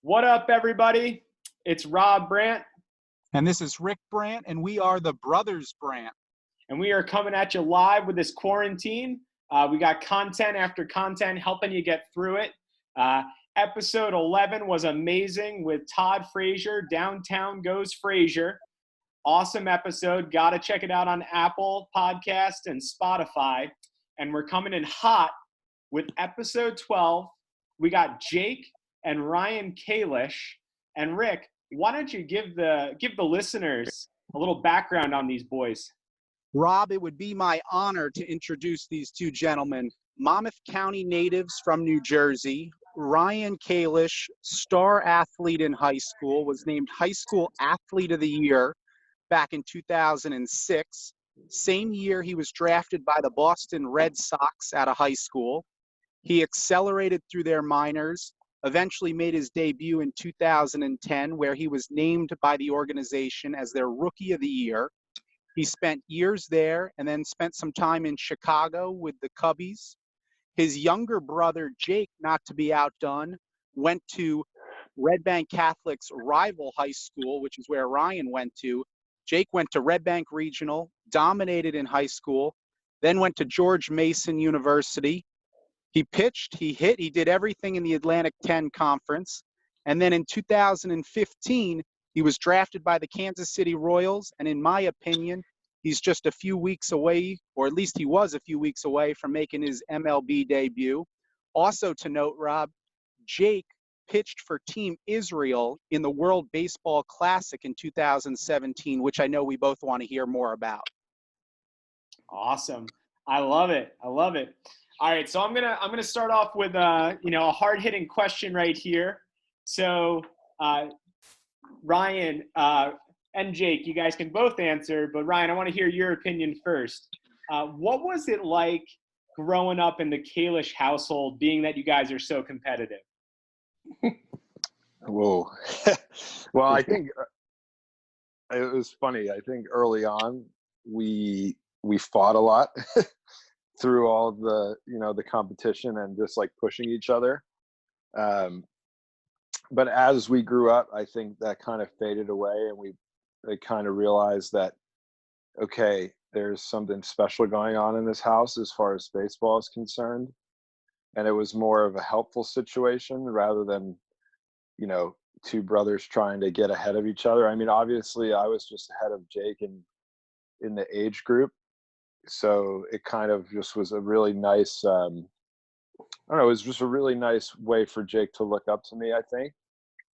What up, everybody? It's Rob Brandt. And this is Rick Brandt, and we are the Brothers Brandt. And we are coming at you live with this quarantine. We got content after content helping you get through it. Episode 11 was amazing with Todd Frazier. Downtown Goes Frazier. Awesome episode. Got to check it out on Apple Podcast and Spotify. And we're coming in hot with episode 12. We got Jake and Ryan Kalish. And Rick, why don't you give the listeners a little background on these boys? Rob, it would be my honor to introduce these two gentlemen. Monmouth County natives from New Jersey. Ryan Kalish, star athlete in high school, was named High School Athlete of the Year back in 2006. Same year, he was drafted by the Boston Red Sox out of high school. He accelerated through their minors, eventually made his debut in 2010, where he was named by the organization as their Rookie of the Year. He spent years there and then spent some time in Chicago with the Cubbies. His younger brother, Jake, not to be outdone, went to Red Bank Catholic's rival high school, which is where Ryan went to. Jake went to Red Bank Regional, dominated in high school, then went to George Mason University. He pitched, he hit, he did everything in the Atlantic 10 Conference. And then in 2015, he was drafted by the Kansas City Royals. And in my opinion, he's just a few weeks away, or at least he was a few weeks away from making his MLB debut. Also to note, Rob, Jake pitched for Team Israel in the World Baseball Classic in 2017, which I know we both want to hear more about. Awesome. I love it. All right, so I'm gonna start off with a hard-hitting question right here. So Ryan and Jake, you guys can both answer, but Ryan, I want to hear your opinion first. What was it like growing up in the Kalish household, being that you guys are so competitive? Whoa. Well, I think it was funny. I think early on we fought a lot through all of the competition and just like pushing each other. But as we grew up, I think that kind of faded away, and we kind of realized that, okay, there's something special going on in this house as far as baseball is concerned. And it was more of a helpful situation rather than, two brothers trying to get ahead of each other. I mean, obviously I was just ahead of Jake in the age group. So it kind of just was a really nice, it was just a really nice way for Jake to look up to me, I think,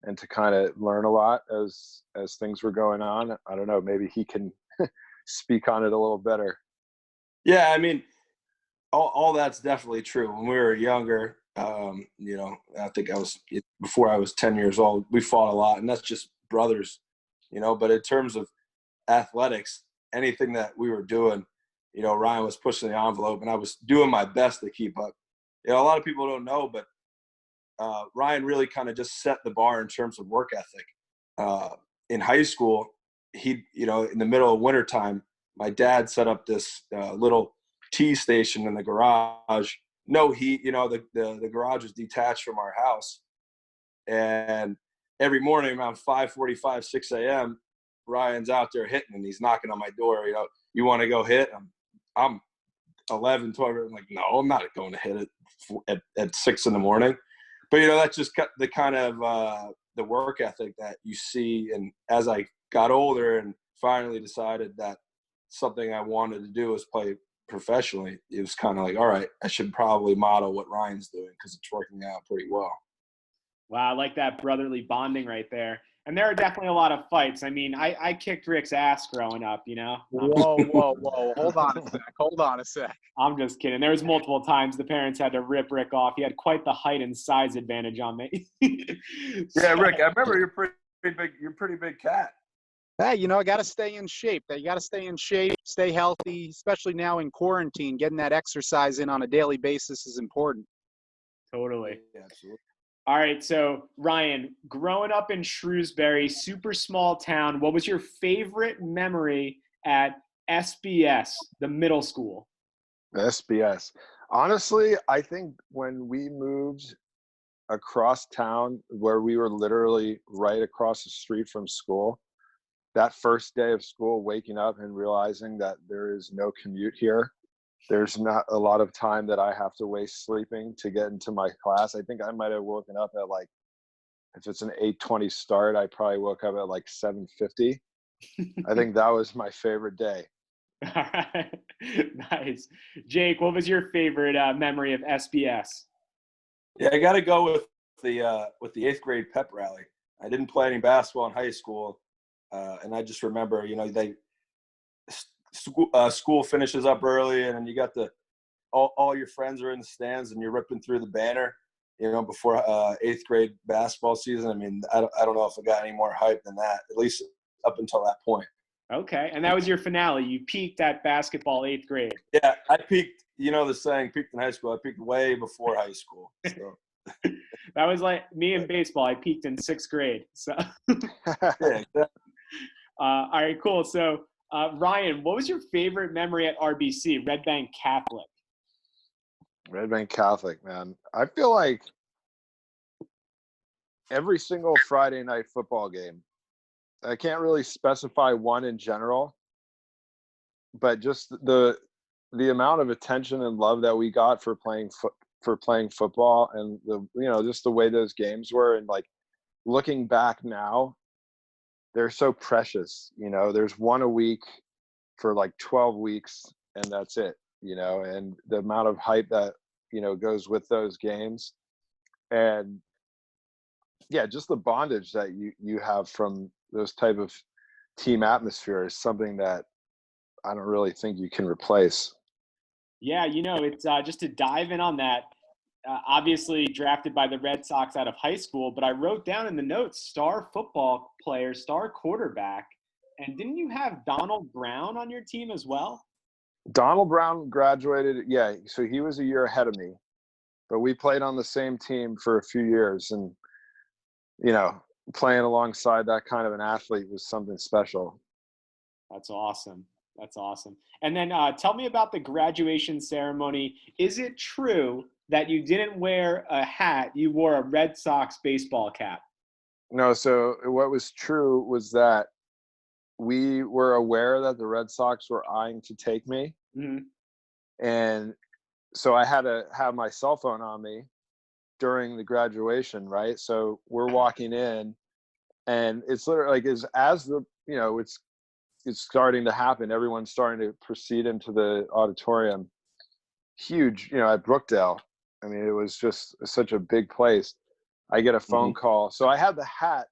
and to kind of learn a lot as things were going on. I don't know, maybe he can speak on it a little better. Yeah, I mean, all that's definitely true. When we were younger, I think before I was 10 years old, we fought a lot, and that's just brothers, but in terms of athletics, anything that we were doing, Ryan was pushing the envelope, and I was doing my best to keep up. A lot of people don't know, but Ryan really kind of just set the bar in terms of work ethic. In high school, in the middle of wintertime, my dad set up this little tea station in the garage. No heat, the garage was detached from our house. And every morning around 5:45, 6 a.m., Ryan's out there hitting, and he's knocking on my door. You want to go hit? I'm 11, 12. I'm like, no, I'm not going to hit it at 6 in the morning. But, that's just the kind of the work ethic that you see. And as I got older and finally decided that something I wanted to do was play professionally, it was kind of like, all right, I should probably model what Ryan's doing because it's working out pretty well. Wow, I like that brotherly bonding right there. And there are definitely a lot of fights. I mean, I kicked Rick's ass growing up, Whoa. Hold on a sec. I'm just kidding. There was multiple times the parents had to rip Rick off. He had quite the height and size advantage on me. Yeah, Rick, I remember you're pretty big cat. Hey, I got to stay in shape. You got to stay in shape, stay healthy, especially now in quarantine. Getting that exercise in on a daily basis is important. Totally. Yeah, absolutely. All right, so Ryan, growing up in Shrewsbury, super small town, what was your favorite memory at SBS, the middle school? SBS. Honestly, I think when we moved across town, where we were literally right across the street from school, that first day of school, waking up and realizing that there is no commute here. There's not a lot of time that I have to waste sleeping to get into my class. I think I might have woken up at like, if it's an 8:20 start, I probably woke up at like 7:50. I think that was my favorite day. All right. Nice. Jake, what was your favorite memory of SBS? Yeah, I got to go with the eighth grade pep rally. I didn't play any basketball in high school, and I just remember, school finishes up early, and then you got all your friends are in the stands, and you're ripping through the banner, before eighth grade basketball season. I mean, I don't know if it got any more hype than that, at least up until that point. Okay, and that was your finale. You peaked at basketball eighth grade. Yeah, I peaked. You know the saying, peaked in high school. I peaked way before high school. So. That was like me in baseball. I peaked in sixth grade. So. Yeah, exactly. All right, cool. So, Ryan, what was your favorite memory at RBC, Red Bank Catholic? Red Bank Catholic, man. I feel like every single Friday night football game, I can't really specify one in general, but just the amount of attention and love that we got for playing football, and just the way those games were, and like looking back now, they're so precious. There's one a week for like 12 weeks, and that's it. And the amount of hype that goes with those games, and yeah, just the bondage that you have from those type of team atmosphere is something that I don't really think you can replace. Yeah, it's just to dive in on that. Obviously drafted by the Red Sox out of high school, but I wrote down in the notes star football player, star quarterback. And didn't you have Donald Brown on your team as well? Donald Brown graduated, yeah, so he was a year ahead of me, but we played on the same team for a few years, and playing alongside that kind of an athlete was something special. That's awesome. That's awesome. And then tell me about the graduation ceremony. Is it true that you didn't wear a hat, you wore a Red Sox baseball cap? No, so what was true was that we were aware that the Red Sox were eyeing to take me. Mm-hmm. And so I had to have my cell phone on me during the graduation, right? So we're walking in, and it's literally like as the it's starting to happen. Everyone's starting to proceed into the auditorium. Huge, at Brookdale. I mean, it was just such a big place. I get a phone call. So I had the hat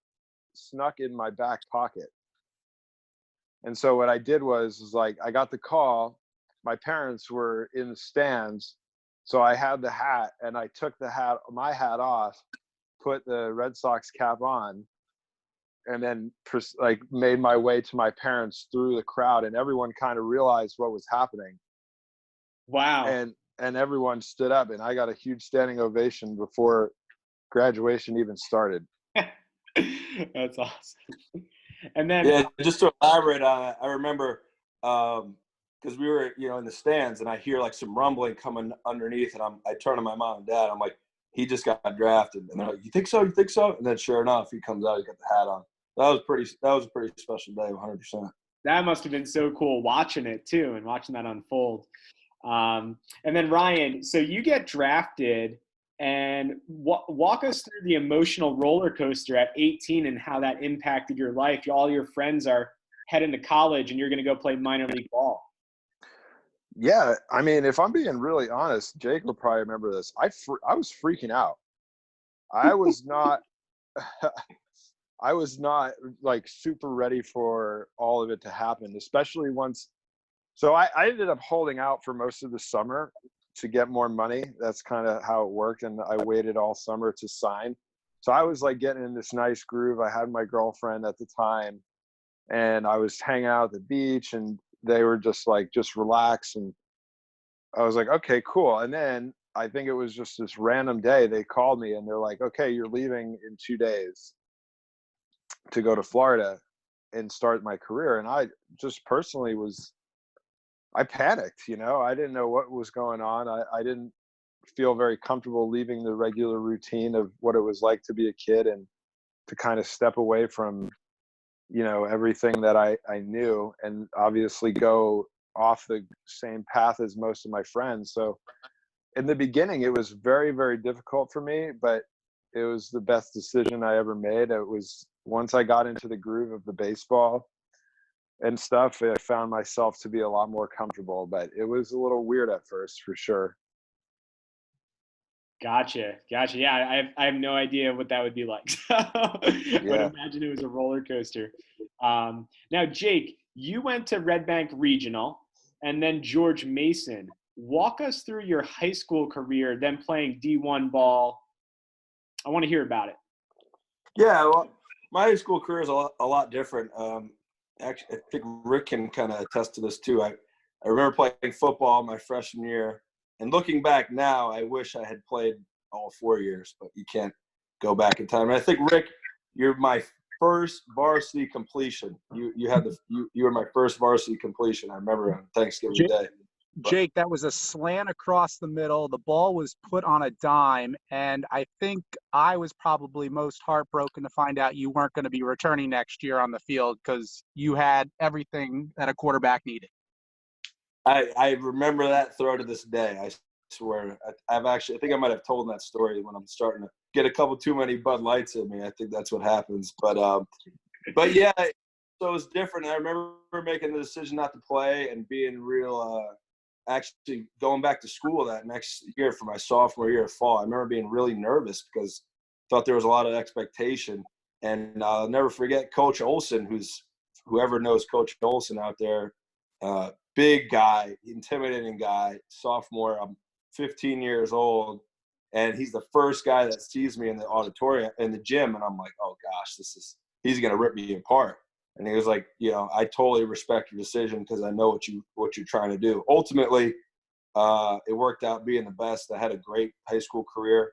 snuck in my back pocket. And so what I did was like, I got the call. My parents were in the stands. So I had the hat, and I took my hat off, put the Red Sox cap on, and then like made my way to my parents through the crowd, and everyone kind of realized what was happening. Wow. And everyone stood up, and I got a huge standing ovation before graduation even started. That's awesome. And then yeah, just to elaborate on it, I remember because we were in the stands, and I hear like some rumbling coming underneath, and I turn to my mom and dad. I'm like, he just got drafted, and they're like, you think so? And then sure enough, he comes out, he got the hat on. That was a pretty special day, 100%. That must have been so cool watching it too, and watching that unfold. And then Ryan, so you get drafted, and walk us through the emotional roller coaster at 18 and how that impacted your life. All your friends are heading to college, and you're going to go play minor league ball. Yeah, I mean, if I'm being really honest, Jake will probably remember this. I was freaking out. I was not. I was not like super ready for all of it to happen, especially once. So I ended up holding out for most of the summer to get more money. That's kind of how it worked. And I waited all summer to sign. So I was like getting in this nice groove. I had my girlfriend at the time, and I was hanging out at the beach, and they were just relax. And I was like, okay, cool. And then I think it was just this random day they called me, and they're like, okay, you're leaving in 2 days to go to Florida and start my career. And I just personally I panicked, I didn't know what was going on. I didn't feel very comfortable leaving the regular routine of what it was like to be a kid and to kind of step away from, everything that I knew, and obviously go off the same path as most of my friends. So in the beginning, it was very, very difficult for me, but it was the best decision I ever made. It was once I got into the groove of the baseball and stuff, I found myself to be a lot more comfortable, but it was a little weird at first, for sure. Gotcha. Yeah, I have no idea what that would be like. So I would Yeah. imagine it was a roller coaster. Now, Jake, you went to Red Bank Regional and then George Mason. Walk us through your high school career, then playing D1 ball. I want to hear about it. Yeah, well, my high school career is a lot different. Actually, I think Rick can kind of attest to this too. I remember playing football my freshman year, and looking back now, I wish I had played all 4 years, but you can't go back in time. And I think, Rick, you're my first varsity completion. You were my first varsity completion. I remember on Thanksgiving Day. Jake, that was a slant across the middle. The ball was put on a dime, and I think I was probably most heartbroken to find out you weren't going to be returning next year on the field because you had everything that a quarterback needed. I remember that throw to this day. I swear. I think I might have told that story when I'm starting to get a couple too many Bud Lights in me. I think that's what happens. But yeah, so it was different. I remember making the decision not to play and being real actually going back to school that next year for my sophomore year of fall. I remember being really nervous because I thought there was a lot of expectation. And I'll never forget Coach Olson, whoever knows Coach Olson out there, big guy, intimidating guy, sophomore. I'm 15 years old, and he's the first guy that sees me in the auditorium, in the gym, and I'm like, oh gosh, he's going to rip me apart. And he was like, I totally respect your decision because I know what you're trying to do. Ultimately, it worked out being the best. I had a great high school career.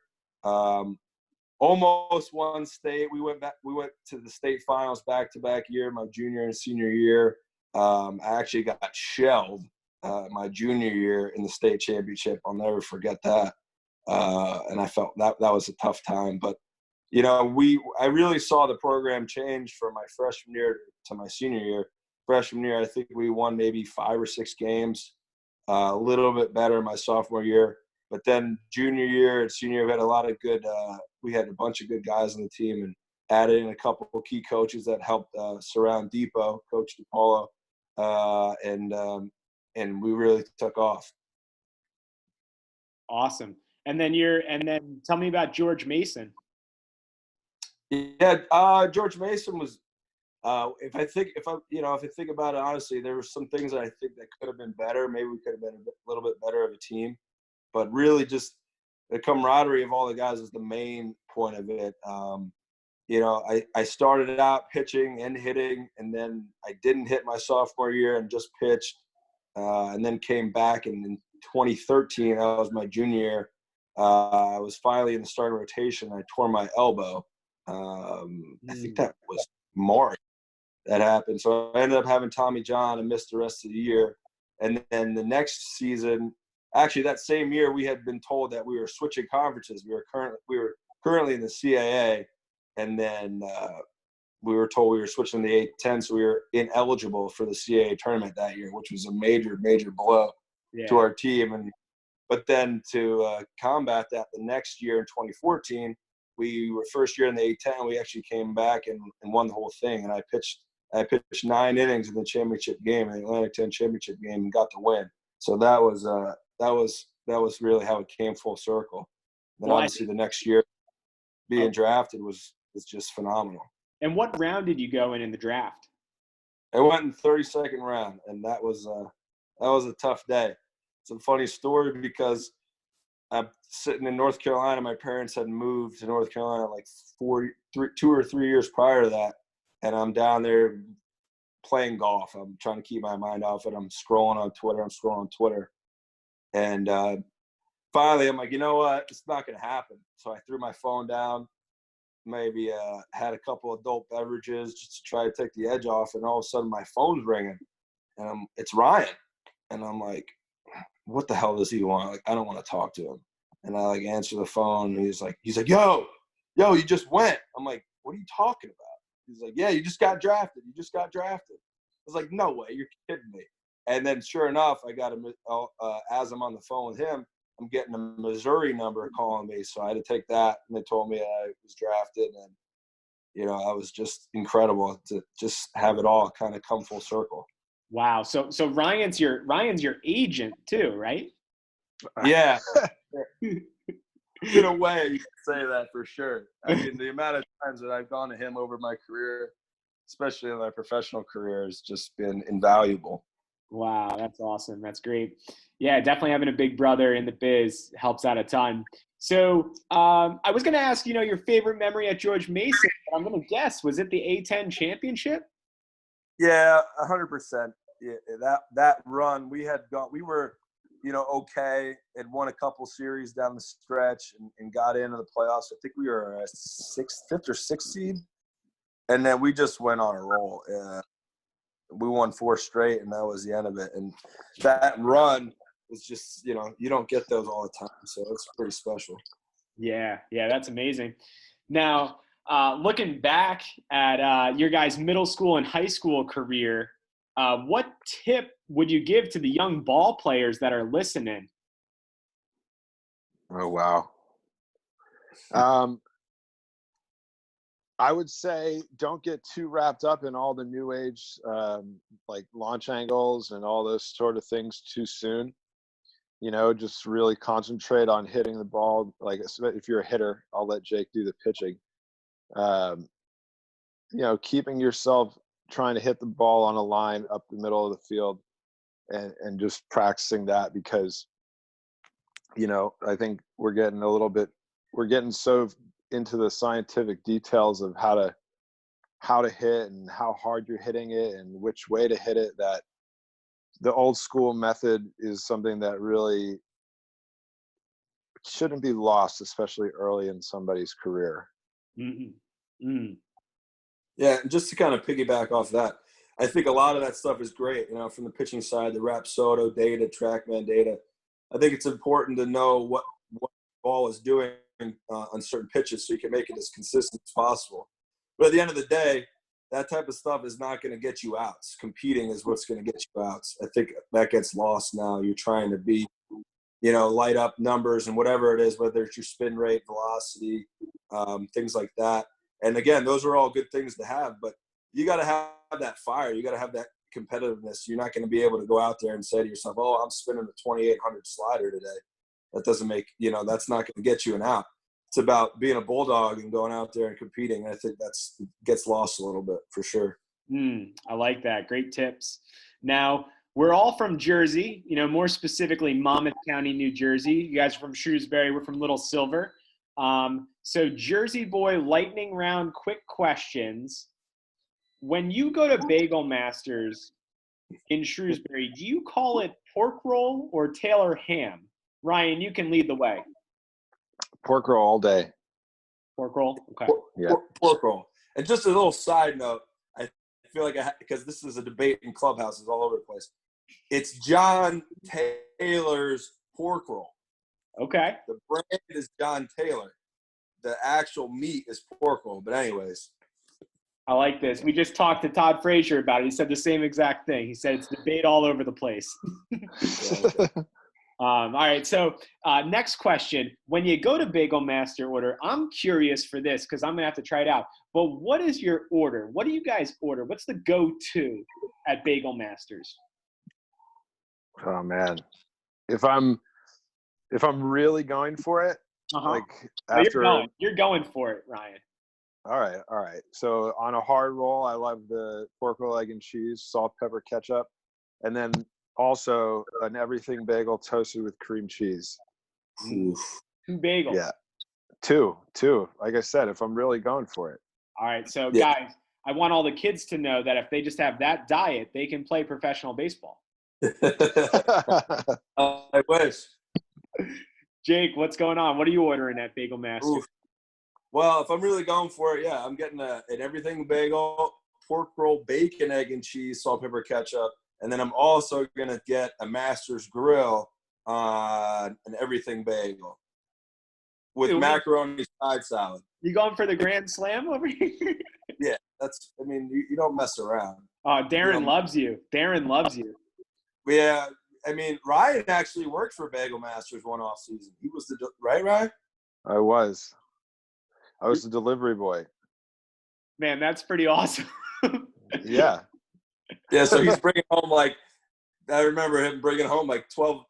Almost won state. We went to the state finals back-to-back year, my junior and senior year. I actually got shelled my junior year in the state championship. I'll never forget that. And I felt that was a tough time. But I really saw the program change from my freshman year to my senior year. Freshman year, I think we won maybe 5 or 6 games, a little bit better my sophomore year. But then junior year and senior year, we had a lot of good we had a bunch of good guys on the team and added in a couple of key coaches that helped surround Depot, Coach DePaulo, and we really took off. Awesome. And then tell me about George Mason. Yeah, George Mason was. If I think about it honestly, there were some things that I think that could have been better. Maybe we could have been a little bit better of a team, but really just the camaraderie of all the guys is the main point of it. I started out pitching and hitting, and then I didn't hit my sophomore year and just pitched, and then came back. And in 2013, that was my junior year. I was finally in the starting rotation. I tore my elbow. I think that was March that happened. So I ended up having Tommy John and missed the rest of the year. And then the next season, actually that same year, we had been told that we were switching conferences. We were currently in the CAA, and then we were told we were switching to the A10, so we were ineligible for the CAA tournament that year, which was a major, major blow to our team. But then to combat that, the next year in 2014, we were first year in the A10. We actually came back and won the whole thing. And I pitched 9 innings in the championship game, in the Atlantic 10 championship game, and got the win. So that was really how it came full circle. Then obviously the next year being drafted was just phenomenal. And what round did you go in the draft? I went in 32nd round, and that was a tough day. It's a funny story because I'm sitting in North Carolina. My parents had moved to North Carolina like 2 or 3 years prior to that, and I'm down there playing golf. I'm trying to keep my mind off it. I'm scrolling on Twitter. And finally, I'm like, you know what? It's not going to happen. So I threw my phone down, maybe had a couple of adult beverages just to try to take the edge off. And all of a sudden, my phone's ringing. And it's Ryan. And I'm like, what the hell does he want? Like, I don't want to talk to him. And I like answer the phone. And he's like, yo, you just went. I'm like, what are you talking about? He's like, yeah, you just got drafted. I was like, no way, you're kidding me. And then sure enough, I got as I'm on the phone with him, I'm getting a Missouri number calling me. So I had to take that, and they told me I was drafted, and I was just incredible to just have it all kind of come full circle. Wow. So Ryan's your agent too, right? Yeah. In a way, you can say that for sure. I mean, the amount of times that I've gone to him over my career, especially in my professional career, has just been invaluable. Wow, that's awesome. That's great. Yeah, definitely having a big brother in the biz helps out a ton. So I was going to ask, your favorite memory at George Mason, but I'm going to guess, was it the A-10 championship? Yeah, 100%. Yeah, that run, we were, okay, and won a couple series down the stretch and got into the playoffs. I think we were a fifth or sixth seed, and then we just went on a roll. We won 4 straight, and that was the end of it. And that run was just, you don't get those all the time, so it's pretty special. Yeah, that's amazing. Now, looking back at your guys' middle school and high school career, what tip would you give to the young ball players that are listening? Oh, wow. I would say don't get too wrapped up in all the new age, like launch angles and all those sort of things too soon. Just really concentrate on hitting the ball. Like if you're a hitter, I'll let Jake do the pitching. Keeping yourself trying to hit the ball on a line up the middle of the field and just practicing that, because, I think we're getting so into the scientific details of how to hit and how hard you're hitting it and which way to hit it, that the old school method is something that really shouldn't be lost, especially early in somebody's career. Mm-hmm. Mm-hmm. Yeah, and just to kind of piggyback off that, I think a lot of that stuff is great, from the pitching side, the Rapsodo data, TrackMan data. I think it's important to know what the ball is doing on certain pitches so you can make it as consistent as possible. But at the end of the day, that type of stuff is not going to get you outs. Competing is what's going to get you outs. I think that gets lost now. You're trying to be, light up numbers and whatever it is, whether it's your spin rate, velocity, things like that. And again, those are all good things to have, but you got to have that fire. You got to have that competitiveness. You're not going to be able to go out there and say to yourself, oh, I'm spinning the 2800 slider today. That doesn't make, that's not going to get you an out. It's about being a bulldog and going out there and competing. I think gets lost a little bit for sure. I like that. Great tips. Now, we're all from Jersey, more specifically Monmouth County, New Jersey. You guys are from Shrewsbury. We're from Little Silver. So Jersey boy lightning round, quick questions. When you go to Bagel Masters in Shrewsbury, do you call it pork roll or Taylor ham? Ryan, you can lead the way. Pork roll all day. Pork roll? Okay. Pork roll. And just a little side note, I feel like because this is a debate in clubhouses all over the place. It's John Taylor's pork roll. Okay. The brand is John Taylor. The actual meat is pork roll. But anyways. I like this. We just talked to Todd Frazier about it. He said the same exact thing. He said it's debate all over the place. All right. So next question. When you go to Bagel Master order, I'm curious for this because I'm going to have to try it out. But what is your order? What do you guys order? What's the go-to at Bagel Masters? Oh, man. If I'm really going for it, like after you're going for it, Ryan. All right. So on a hard roll, I love the pork roll, egg and cheese, salt, pepper, ketchup, and then also an everything bagel toasted with cream cheese. Oof. 2 bagels. Yeah, two. Like I said, if I'm really going for it. All right. So guys, I want all the kids to know that if they just have that diet, they can play professional baseball. I wish. Jake, what's going on? What are you ordering at Bagel Master? Oof. Well, if I'm really going for it, I'm getting an everything bagel, pork roll, bacon, egg, and cheese, salt, pepper, ketchup. And then I'm also going to get a Master's Grill on an everything bagel. with Dude, macaroni side salad. You going for the grand slam over here? Yeah, you don't mess around. Oh, Darren know, loves you. Darren loves you. Yeah, Ryan actually worked for Bagel Masters one off season. He was right, Ryan? I was the delivery boy. Man, that's pretty awesome. Yeah. Yeah, so he's bringing home I remember him bringing home 12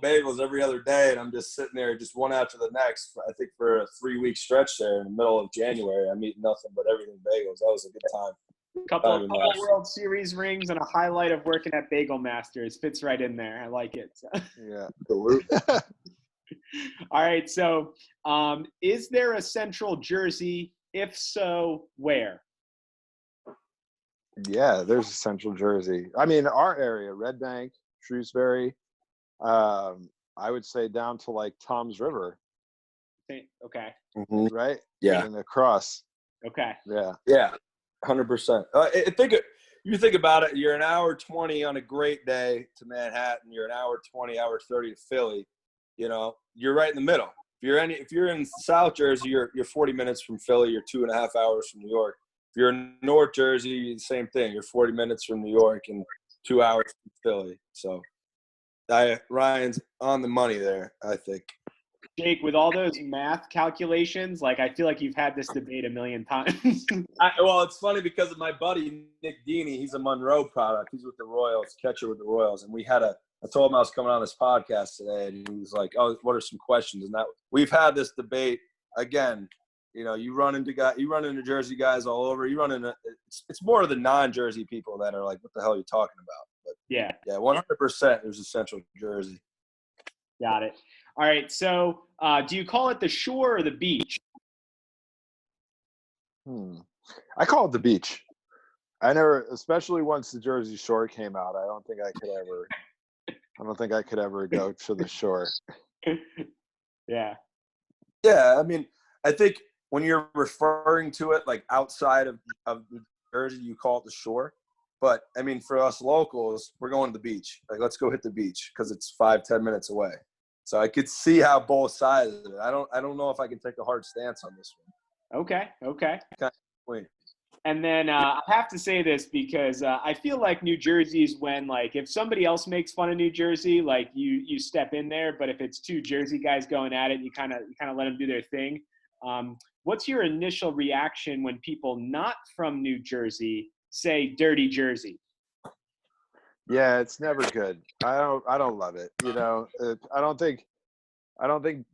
bagels every other day, and I'm just sitting there just one after the next, I think for a 3-week stretch there in the middle of January. I'm eating nothing but everything bagels. That was a good time. Couple World Series rings and a highlight of working at Bagel Masters. Fits right in there. I like it. So. Yeah. All right. So is there a Central Jersey? If so, where? Yeah, there's a Central Jersey. I mean, our area, Red Bank, Shrewsbury, I would say down to Tom's River. Okay. Mm-hmm. Right? Yeah. And across. Okay. Yeah. Yeah, 100%. You think about it, you're an hour 20 on a great day to Manhattan, you're an hour 20, hour 30 to Philly. You're right in the middle. If you're in South Jersey, you're 40 minutes from Philly, you're 2.5 hours from New York. If you're in North Jersey, same thing. You're 40 minutes from New York and 2 hours from Philly. So Ryan's on the money there, I think. Jake, with all those math calculations, I feel like you've had this debate a million times. Well, it's funny because of my buddy, Nick Deeney. He's a Monroe product. He's with the Royals, catcher with the Royals. And I told him I was coming on this podcast today, and he was like, oh, what are some questions? And we've had this debate again. You run into Jersey guys all over. It's more of the non-Jersey people that are like, what the hell are you talking about? But yeah, 100% there's a Central Jersey. Got it. All right. So do you call it the shore or the beach? I call it the beach. I never, especially once the Jersey Shore came out, I don't think I could ever go to the shore. Yeah. Yeah, I think when you're referring to it outside of New Jersey, you call it the shore. But for us locals, we're going to the beach. Let's go hit the beach because it's 5-10 minutes away. So I could see how both sides of it. I don't know if I can take a hard stance on this one. Okay. Wait. And then I have to say this because I feel like New Jersey is when if somebody else makes fun of New Jersey, you step in there. But if it's two Jersey guys going at it, you kind of let them do their thing. What's your initial reaction when people not from New Jersey say "dirty Jersey"? Yeah, it's never good. I don't love it. I don't think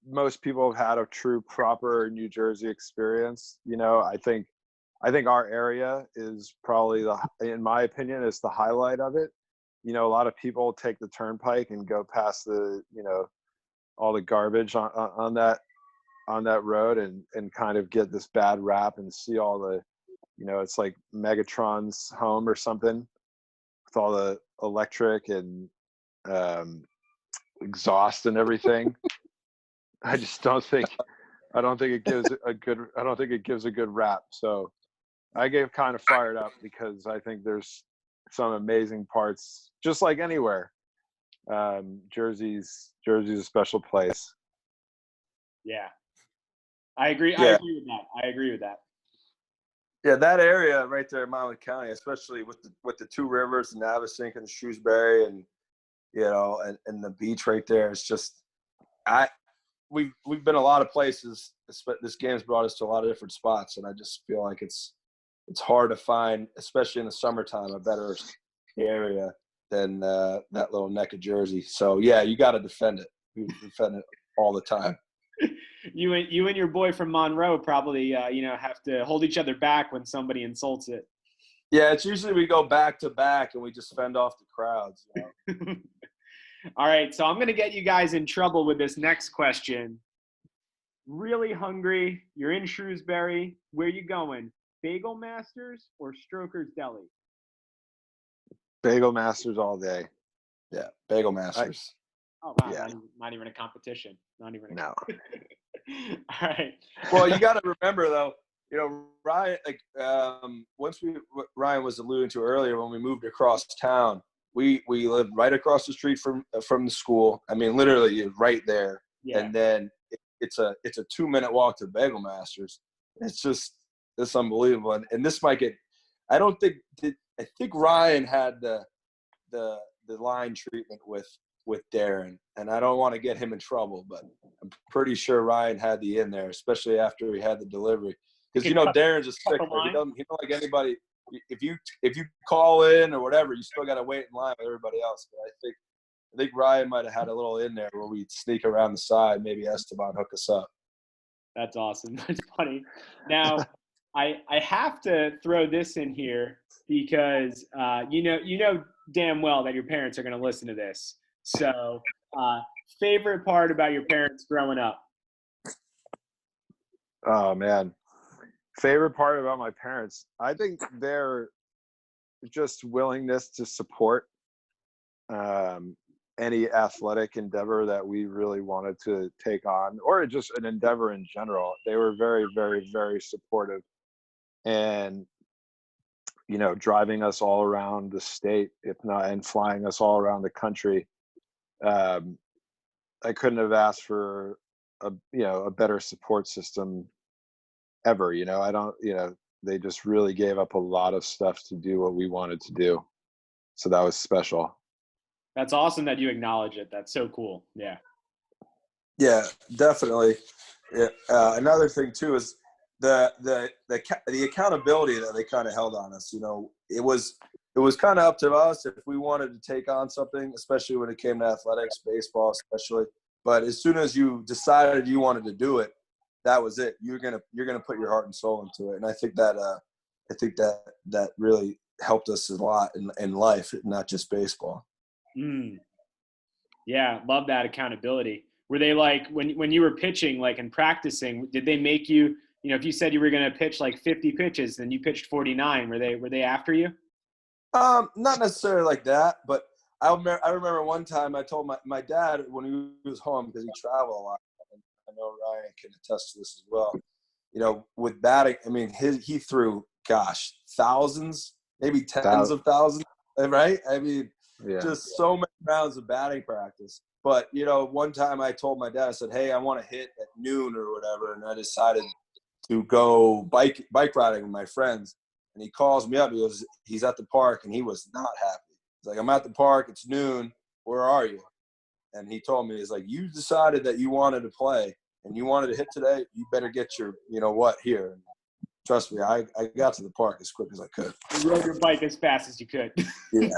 most people have had a true proper New Jersey experience. I think our area is probably in my opinion, is the highlight of it. A lot of people take the turnpike and go past the, all the garbage on that road and kind of get this bad rap and see all the, it's like Megatron's home or something with all the electric and exhaust and everything. I don't think it gives a good rap. So I get kind of fired up because I think there's some amazing parts, just like anywhere. Jersey's a special place. Yeah, I agree. Yeah. I agree with that. Yeah, that area right there in Monmouth County, especially with the two rivers, the Navesink and the Shrewsbury, and and the beach right there. It's just we've been a lot of places. This game's brought us to a lot of different spots, and I just feel like it's hard to find, especially in the summertime, a better area than that little neck of Jersey. So yeah, you got to defend it. We defend it all the time. You and your boy from Monroe probably have to hold each other back when somebody insults it. Yeah, it's usually we go back to back and we just fend off the crowds. All right, so I'm going to get you guys in trouble with this next question. Really hungry, you're in Shrewsbury. Where you going? Bagel Masters or Stroker's Deli? Bagel Masters all day. Yeah, Bagel Masters. Oh, wow. Yeah. Not even a competition. No. All right. Well, you got to remember, though, Ryan, Ryan was alluding to earlier, when we moved across town, we lived right across the street from the school. Literally right there. Yeah. And then it's a 2-minute walk to Bagel Masters. It's unbelievable. And this might get, I think Ryan had the line treatment with Darren, and I don't want to get him in trouble, but I'm pretty sure Ryan had the in there, especially after he had the delivery. Because Darren's a stickler. He don't like anybody. If you call in or whatever, you still got to wait in line with everybody else. But I think Ryan might have had a little in there where we'd sneak around the side, maybe Esteban hook us up. That's awesome. That's funny. Now, I have to throw this in here because you know damn well that your parents are going to listen to this. So, favorite part about your parents growing up? Oh man, favorite part about my parents, I think their just willingness to support any athletic endeavor that we really wanted to take on, or just an endeavor in general. They were very, very, very supportive, and driving us all around the state, if not, and flying us all around the country. I couldn't have asked for a better support system ever. They just really gave up a lot of stuff to do what we wanted to do. So that was special. That's awesome that you acknowledge it. That's so cool. Yeah. Yeah, definitely. Yeah. Another thing too is the accountability that they kind of held on us. It was kind of up to us if we wanted to take on something, especially when it came to athletics, baseball especially. But as soon as you decided you wanted to do it, that was it. You're gonna put your heart and soul into it. And I think that really helped us a lot in life, not just baseball. Yeah, love that accountability. Were they like when you were pitching, like in practicing, did they make you, if you said you were going to pitch like 50 pitches, then you pitched 49, were they after you? Not necessarily like that, but I remember one time I told my dad when he was home, because he traveled a lot, and I know Ryan can attest to this as well. With batting, I mean, he threw, thousands, maybe tens of thousands, right? I mean, just so many rounds of batting practice. But, one time I told my dad, I said, hey, I want to hit at noon or whatever, and I decided to go bike riding with my friends. And he calls me up. He goes, he's at the park, and he was not happy. He's like, I'm at the park. It's noon. Where are you? And he told me, he's like, you decided that you wanted to play and you wanted to hit today. You better get your, here. And trust me, I got to the park as quick as I could. You rode your bike as fast as you could. Yeah.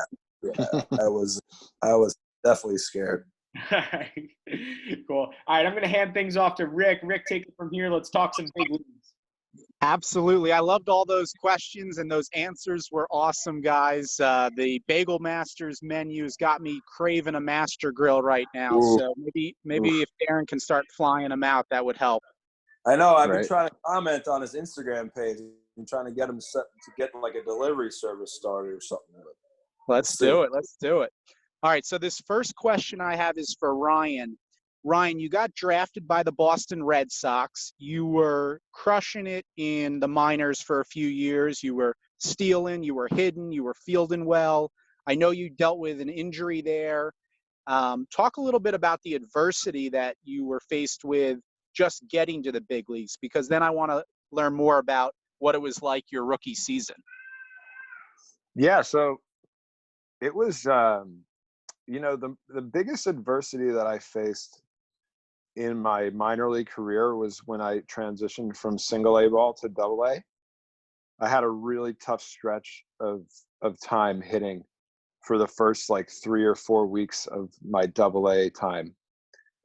I was definitely scared. Cool. All right, I'm going to hand things off to Rick. Rick, take it from here. Let's talk some big leagues. Absolutely. I loved all those questions, and those answers were awesome, guys. The Bagel Masters menus got me craving a Master Grill right now. Ooh. So maybe if Darren can start flying them out, that would help. I know. I've been trying to comment on his Instagram page. I'm trying to get him set to get like a delivery service started or something. Let's do it. Let's do it. All right. So this first question I have is for Ryan. Ryan, you got drafted by the Boston Red Sox. You were crushing it in the minors for a few years. You were stealing, you were hitting, you were fielding well. I know you dealt with an injury there. Talk a little bit about the adversity that you were faced with just getting to the big leagues, because then I want to learn more about what it was like your rookie season. Yeah, so it was, the biggest adversity that I faced in my minor league career was when I transitioned from single A ball to double A. I had a really tough stretch of time hitting for the first like 3 or 4 weeks of my double A time.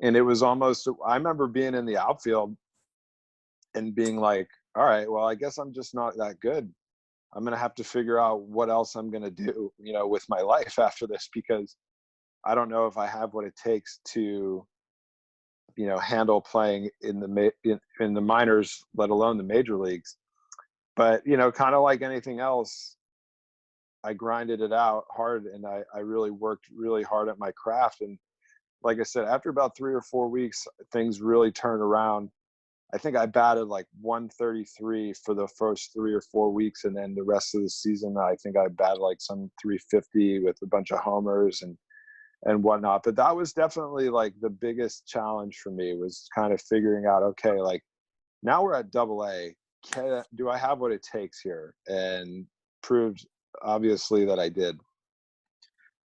And it was almost, I remember being in the outfield and being like, all right, well, I guess I'm just not that good. I'm going to have to figure out what else I'm going to do, with my life after this, because I don't know if I have what it takes to, handle playing in the minors, let alone the major leagues. But, kind of like anything else, I grinded it out hard, and I really worked really hard at my craft. And like I said, after about 3 or 4 weeks, things really turned around. I think I batted like 133 for the first 3 or 4 weeks. And then the rest of the season, I think I batted like some 350 with a bunch of homers. And and whatnot. But that was definitely like the biggest challenge for me, was kind of figuring out, okay, like now we're at AA. Do I have what it takes here? And proved obviously that I did.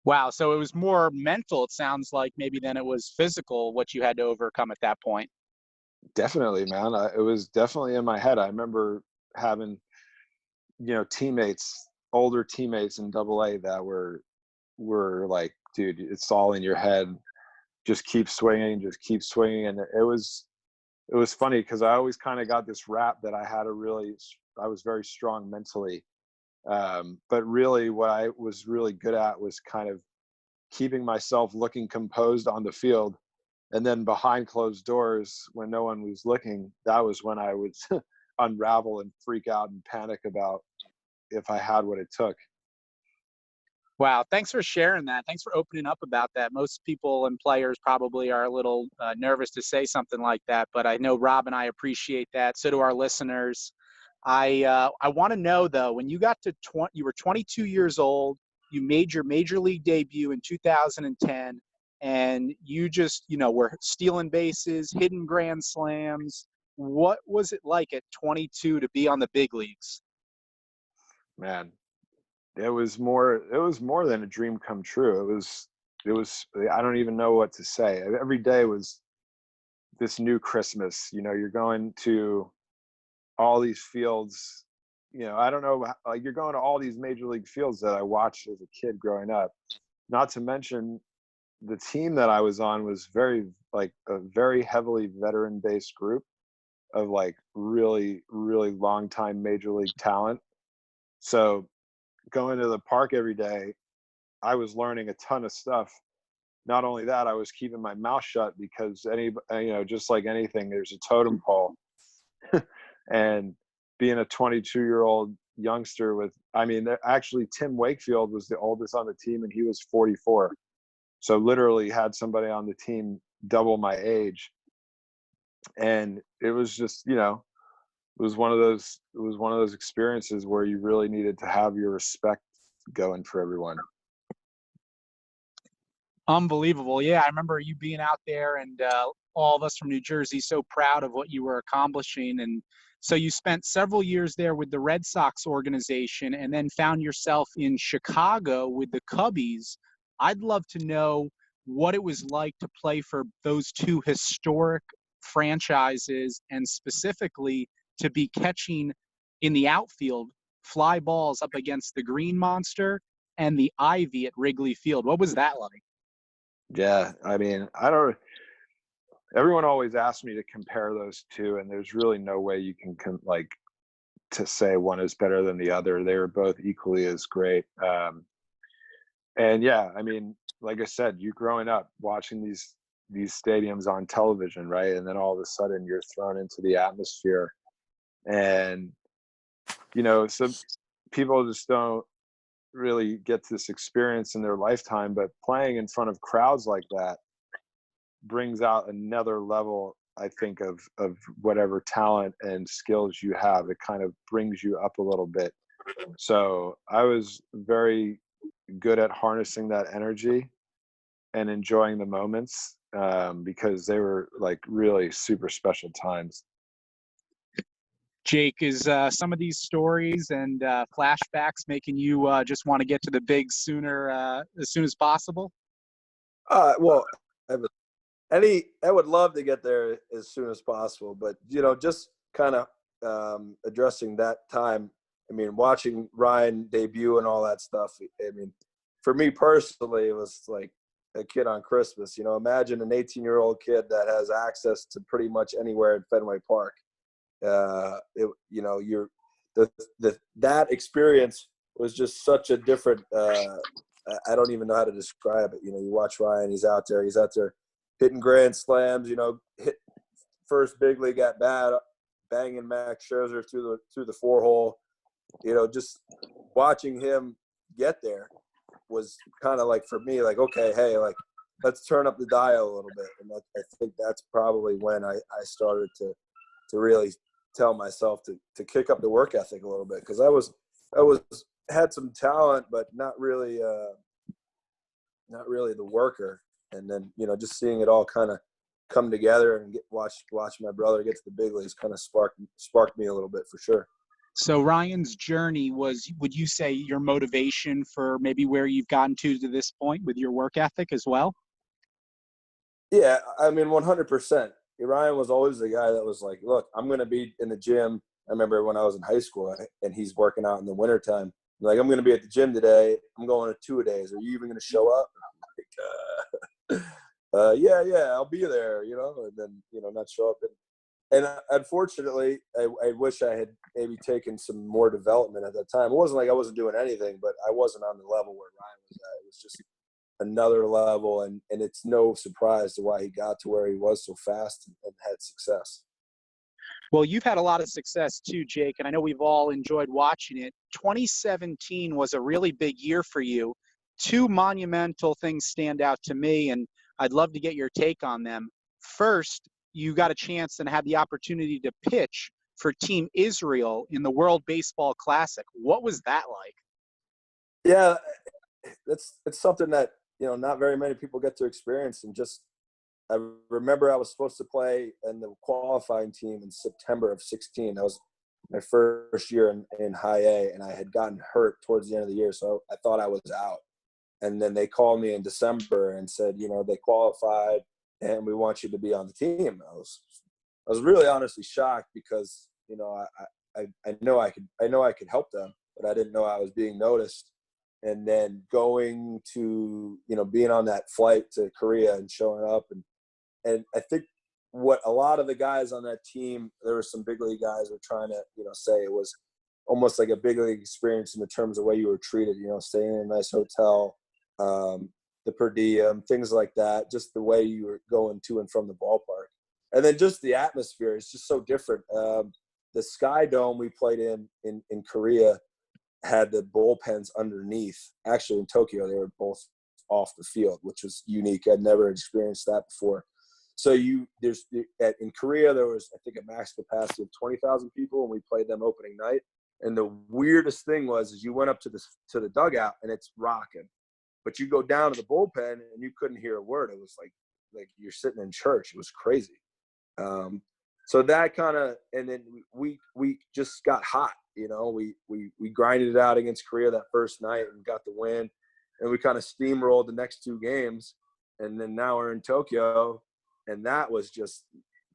Wow. So it was more mental, it sounds like, maybe than it was physical, what you had to overcome at that point. Definitely, man. It was definitely in my head. I remember having, teammates, older teammates in AA that were like, dude, it's all in your head. Just keep swinging, just keep swinging. And it was funny because I always kind of got this rap that I was very strong mentally. But really what I was really good at was kind of keeping myself looking composed on the field. And then behind closed doors, when no one was looking, that was when I would unravel and freak out and panic about if I had what it took. Wow. Thanks for sharing that. Thanks for opening up about that. Most people and players probably are a little nervous to say something like that, but I know Rob and I appreciate that. So do our listeners. I want to know though, when you got to you were 22 years old, you made your major league debut in 2010, and you just were stealing bases, hitting grand slams. What was it like at 22 to be on the big leagues? Man, it was more than a dream come true. It was I don't even know what to say. Every day was this new Christmas. You're going to all these fields. I don't know, like, you're going to all these major league fields that I watched as a kid growing up. Not to mention the team that I was on was a very heavily veteran based group of like really, really long time major league talent. So going to the park every day, I was learning a ton of stuff. Not only that, I was keeping my mouth shut because just like anything, there's a totem pole. And being a 22-year-old youngster actually Tim Wakefield was the oldest on the team, and he was 44. So literally had somebody on the team double my age. And it was just, it was one of those experiences where you really needed to have your respect going for everyone. Unbelievable. Yeah, I remember you being out there, and all of us from New Jersey so proud of what you were accomplishing. And so you spent several years there with the Red Sox organization and then found yourself in Chicago with the Cubbies. I'd love to know what it was like to play for those two historic franchises, and specifically to be catching in the outfield fly balls up against the Green Monster and the Ivy at Wrigley Field. What was that like? Yeah, everyone always asks me to compare those two, and there's really no way you can to say one is better than the other. They were both equally as great. And yeah, like I said, you growing up watching these stadiums on television, right? And then all of a sudden you're thrown into the atmosphere. And, some people just don't really get this experience in their lifetime, but playing in front of crowds like that brings out another level, I think, of whatever talent and skills you have. It kind of brings you up a little bit. So I was very good at harnessing that energy and enjoying the moments, because they were like really super special times. Jake, is some of these stories and flashbacks making you just want to get to the big sooner, as soon as possible? Well, I would love to get there as soon as possible, but just kind of addressing that time. Watching Ryan debut and all that stuff. For me personally, it was like a kid on Christmas. Imagine an 18-year-old kid that has access to pretty much anywhere at Fenway Park. That experience was just such a different. I don't even know how to describe it. You watch Ryan; he's out there hitting grand slams. Hit first big league at bat, banging Max Scherzer through the 4-hole. Just watching him get there was kind of like, for me, like, okay, hey, like, let's turn up the dial a little bit. And I think that's probably when I started to really tell myself to kick up the work ethic a little bit, because I had some talent, but not really not really the worker. And then, just seeing it all kind of come together and watch my brother get to the big leagues kind of sparked me a little bit for sure. So Ryan's journey was, would you say, your motivation for maybe where you've gotten to this point with your work ethic as well? Yeah, I mean, 100%. Ryan was always the guy that was like, look, I'm going to be in the gym. I remember when I was in high school and he's working out in the wintertime. Like, I'm going to be at the gym today. I'm going to 2-a-days. Are you even going to show up? I'm like, yeah, I'll be there, and then, not show up. And unfortunately, I wish I had maybe taken some more development at that time. It wasn't like I wasn't doing anything, but I wasn't on the level where Ryan was at. It was just another level, and it's no surprise to why he got to where he was so fast and had success. Well, you've had a lot of success too, Jake, and I know we've all enjoyed watching it. 2017 was a really big year for you. Two monumental things stand out to me, and I'd love to get your take on them. First, you got a chance and had the opportunity to pitch for Team Israel in the World Baseball Classic. What was that like? Yeah, it's something that, not very many people get to experience. And just, I remember I was supposed to play in the qualifying team in September of 16. That was my first year in high A, and I had gotten hurt towards the end of the year. So I thought I was out. And then they called me in December and said, they qualified and we want you to be on the team. I was really honestly shocked because, I know I could help them, but I didn't know I was being noticed. And then going to, being on that flight to Korea and showing up. And I think what a lot of the guys on that team, there were some big league guys were trying to, say it was almost like a big league experience in the terms of the way you were treated, staying in a nice hotel, the per diem, things like that, just the way you were going to and from the ballpark. And then just the atmosphere is just so different. The Sky Dome we played in Korea had the bullpens underneath. Actually, in Tokyo, they were both off the field, which was unique. I'd never experienced that before. So in Korea, there was, I think, a max capacity of 20,000 people, and we played them opening night. And the weirdest thing is you went up to the dugout, and it's rocking. But you go down to the bullpen, and you couldn't hear a word. It was like you're sitting in church. It was crazy. So that kind of, and then we just got hot. We grinded it out against Korea that first night and got the win, and we kind of steamrolled the next two games, and then now we're in Tokyo, and that was just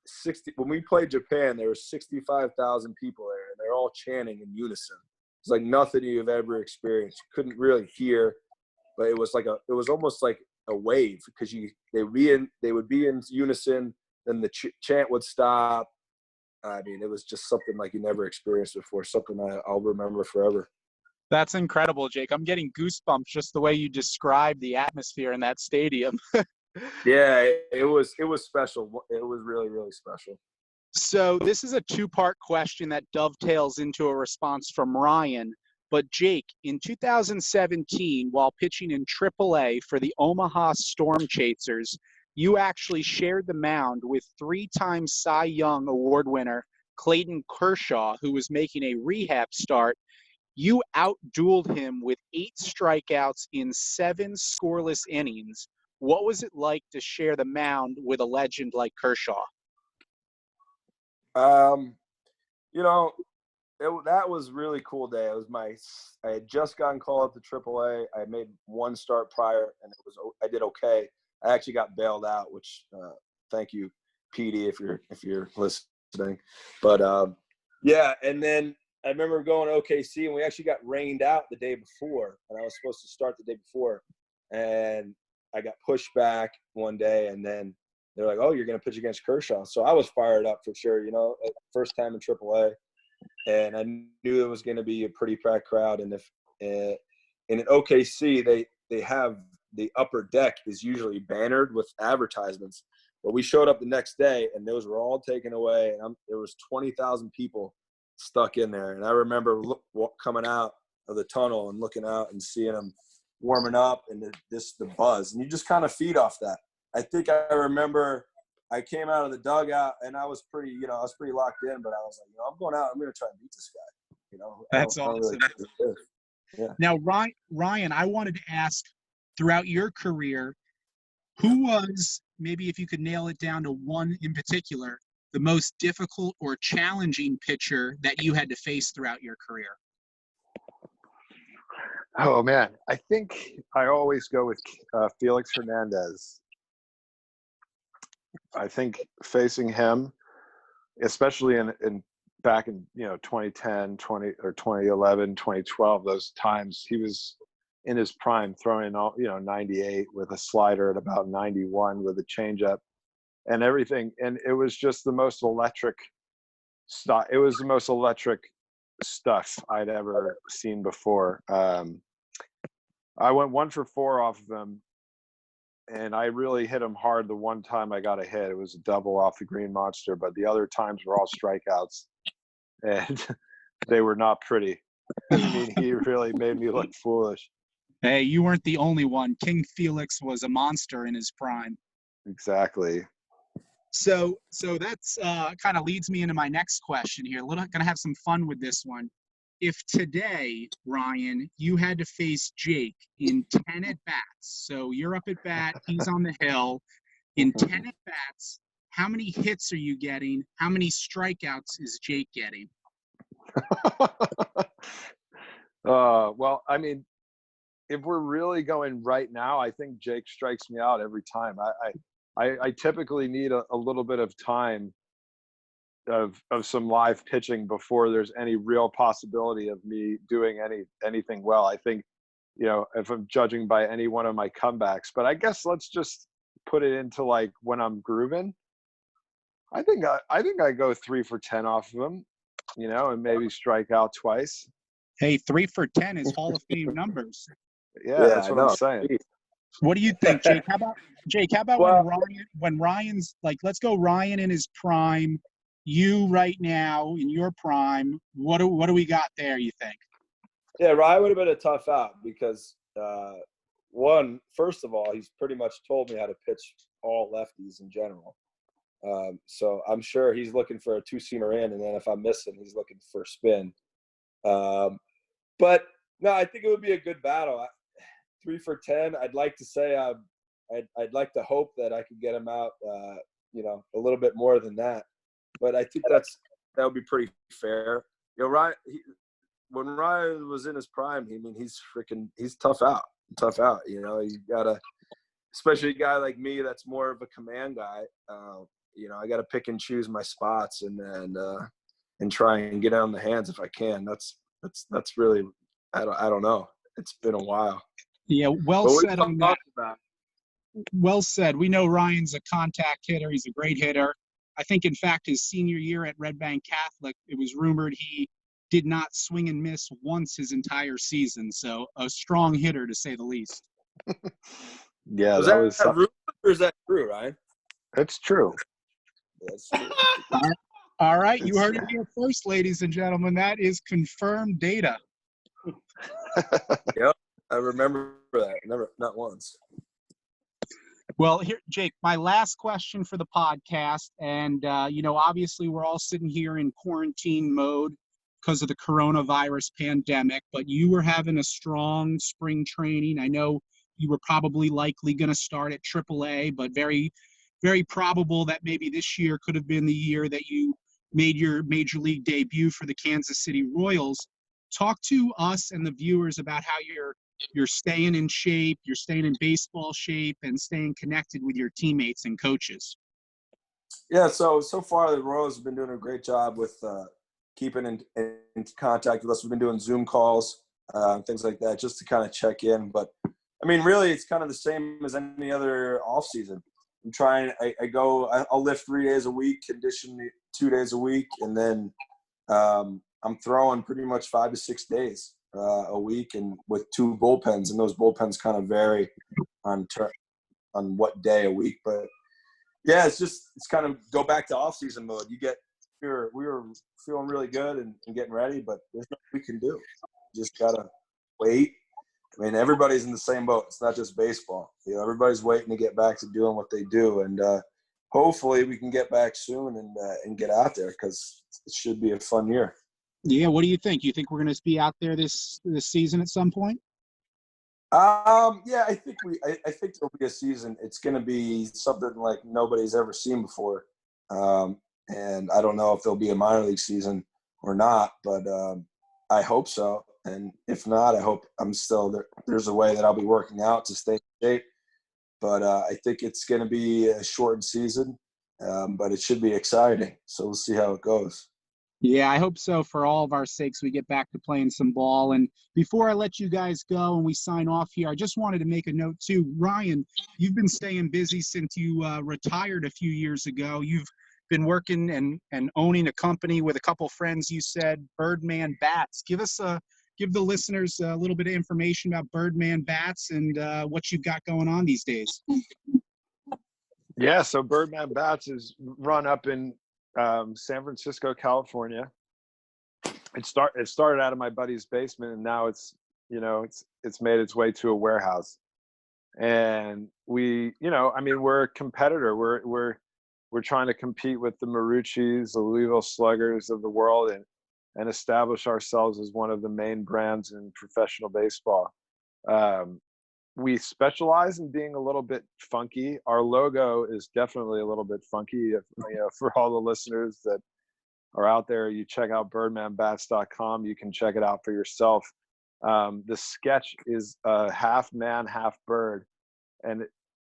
60. When we played Japan, there were 65,000 people there, and they're all chanting in unison. It's like nothing you've ever experienced. You couldn't really hear, but it was almost like a wave because they would be in unison, then the chant would stop. I mean, it was just something like you never experienced before, something I'll remember forever. That's incredible, Jake. I'm getting goosebumps just the way you described the atmosphere in that stadium. Yeah, it was special. It was really, really special. So this is a two-part question that dovetails into a response from Ryan. But Jake, in 2017, while pitching in AAA for the Omaha Storm Chasers, you actually shared the mound with three-time Cy Young Award winner Clayton Kershaw, who was making a rehab start. You outdueled him with 8 strikeouts in 7 scoreless innings. What was it like to share the mound with a legend like Kershaw? That was a really cool day. I had just gotten called up to AAA. I made one start prior, and I did okay. I actually got bailed out, which thank you, Petey, if you're listening. But yeah, and then I remember going to OKC, and we actually got rained out the day before, and I was supposed to start the day before, and I got pushed back one day, and then they're like, "Oh, you're going to pitch against Kershaw." So I was fired up for sure. First time in AAA, and I knew it was going to be a pretty packed crowd. And in OKC, they have the upper deck is usually bannered with advertisements, but we showed up the next day, and those were all taken away, and there was 20,000 people stuck in there. And I remember coming out of the tunnel and looking out and seeing them warming up and the buzz, and you just kind of feed off that. I think I remember I came out of the dugout and I was pretty locked in, but I was like, I'm going out. I'm going to try and beat this guy. That's awesome. Yeah. Now, Ryan, I wanted to ask, throughout your career, who was, maybe if you could nail it down to one in particular, the most difficult or challenging pitcher that you had to face throughout your career? Oh man, I think I always go with Felix Hernandez. I think facing him, especially in back in 2010, 2011, 2012, those times he was in his prime, throwing 98 with a slider at about 91 with a changeup and everything, and it was just the most electric stuff. It was the most electric stuff I'd ever seen before. I went 1 for 4 off of him, and I really hit him hard the one time I got a hit. It was a double off the Green Monster, but the other times were all strikeouts, and they were not pretty. I mean, he really made me look foolish. Hey, you weren't the only one. King Felix was a monster in his prime. Exactly. So that's kind of leads me into my next question here. Gonna have some fun with this one. If today, Ryan, you had to face Jake in 10 at bats, so you're up at bat, he's on the hill, in 10 at bats, how many hits are you getting? How many strikeouts is Jake getting? Well, I mean, if we're really going right now, I think Jake strikes me out every time. I typically need a little bit of time of some live pitching before there's any real possibility of me doing anything well. I think, if I'm judging by any one of my comebacks, but I guess let's just put it into like when I'm grooving. I think I go 3 for 10 off of them, and maybe strike out twice. Hey, 3 for 10 is Hall of Fame numbers. Yeah, that's what I'm saying. What do you think, Jake? How about Well, when Ryan's like, let's go Ryan in his prime, you right now in your prime, what do we got there, you think? Yeah, Ryan would have been a tough out because first of all, he's pretty much told me how to pitch all lefties in general. So I'm sure he's looking for a 2-seamer in, and then if I'm missing, he's looking for a spin. But no, I think it would be a good battle. 3 for 10. I'd like to say I'd like to hope that I could get him out, a little bit more than that. But I think that would be pretty fair. Ryan, when Ryan was in his prime, he's tough out. You gotta, especially a guy like me that's more of a command guy. I gotta pick and choose my spots and try and get on the hands if I can. That's really, I don't know. It's been a while. Yeah, well said on that. Well said. We know Ryan's a contact hitter. He's a great hitter. I think, in fact, his senior year at Red Bank Catholic, it was rumored he did not swing and miss once his entire season. So a strong hitter, to say the least. Yeah, was that rumor or is that true, Ryan? It's true. That's true. All right, you heard it here first, ladies and gentlemen. That is confirmed data. Yep, I remember that. Not once. Well, here, Jake, my last question for the podcast, and obviously we're all sitting here in quarantine mode because of the coronavirus pandemic, but you were having a strong spring training. I know you were probably likely going to start at AAA, but very, very probable that maybe this year could have been the year that you made your major league debut for the Kansas City Royals. Talk to us and the viewers about how you're staying in shape, you're staying in baseball shape, and staying connected with your teammates and coaches. Yeah, so far the Royals have been doing a great job with keeping in contact with us. We've been doing Zoom calls, things like that, just to kind of check in. But I mean, really, it's kind of the same as any other off season. I'm trying. I'll lift 3 days a week, condition 2 days a week, and then I'm throwing pretty much 5 to 6 days a week, and with 2 bullpens, and those bullpens kind of vary on what day a week. But yeah, it's kind of go back to off season mode. We were feeling really good and getting ready, but there's nothing we can do. Just gotta wait. I mean, everybody's in the same boat. It's not just baseball. Everybody's waiting to get back to doing what they do, and hopefully we can get back soon and get out there because it should be a fun year. Yeah, what do you think? You think we're going to be out there this season at some point? Yeah, I think there'll be a season. It's going to be something like nobody's ever seen before. And I don't know if there'll be a minor league season or not, but I hope so. And if not, I hope I'm still there. There's a way that I'll be working out to stay in shape. But I think it's going to be a shortened season, but it should be exciting. So we'll see how it goes. Yeah, I hope so for all of our sakes we get back to playing some ball. And before I let you guys go and we sign off here, I just wanted to make a note too. Ryan, you've been staying busy since you retired a few years ago. You've been working and owning a company with a couple friends, you said, Birdman Bats. Give the listeners a little bit of information about Birdman Bats and what you've got going on these days. Yeah, so Birdman Bats is run up in San Francisco, California. It started out of my buddy's basement, and now it's made its way to a warehouse. And we're a competitor. We're trying to compete with the Maruccis, the Louisville Sluggers of the world, and establish ourselves as one of the main brands in professional baseball. We specialize in being a little bit funky. Our logo is definitely a little bit funky. For all the listeners that are out there, you check out birdmanbats.com. You can check it out for yourself. The sketch is half man, half bird, and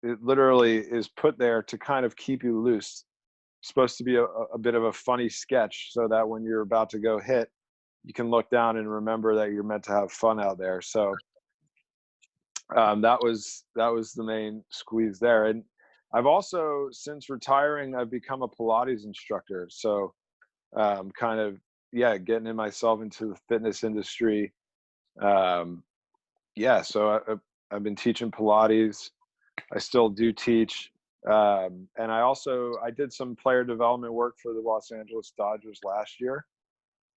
it literally is put there to kind of keep you loose. It's supposed to be a bit of a funny sketch so that when you're about to go hit, you can look down and remember that you're meant to have fun out there. So that was the main squeeze there. And I've also, since retiring, I've become a Pilates instructor. So getting in myself into the fitness industry. So I've been teaching Pilates. I still do teach. And I did some player development work for the Los Angeles Dodgers last year.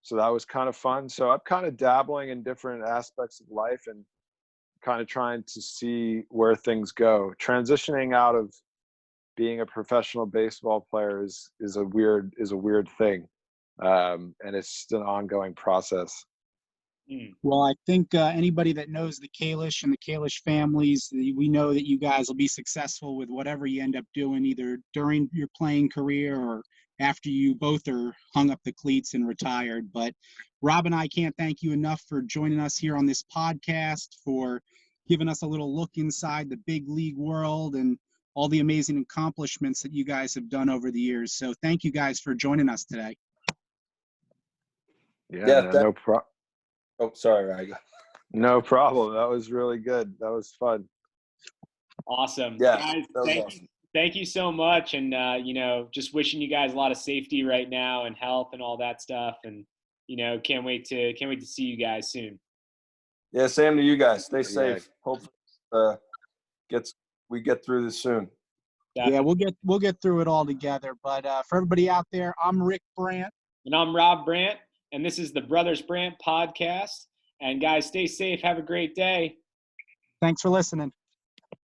So that was kind of fun. So I'm kind of dabbling in different aspects of life and kind of trying to see where things go. Transitioning out of being a professional baseball player is a weird thing. And it's an ongoing process. Well, I think anybody that knows the Kalish and the Kalish families, we know that you guys will be successful with whatever you end up doing, either during your playing career or after you both are hung up the cleats and retired. But Rob and I can't thank you enough for joining us here on this podcast, for giving us a little look inside the big league world and all the amazing accomplishments that you guys have done over the years. So thank you guys for joining us today. No problem. Oh, sorry, Ryan. No problem. That was really good. That was fun. Awesome. Yeah, guys, awesome. Thank you so much. And, just wishing you guys a lot of safety right now and health and all that stuff. And, can't wait to see you guys soon. Yeah, same to you guys. Stay safe. Hopefully we get through this soon. Definitely. Yeah, we'll get through it all together. But for everybody out there, I'm Rick Brandt. And I'm Rob Brandt. And this is the Brothers Brandt podcast. And guys, stay safe. Have a great day. Thanks for listening.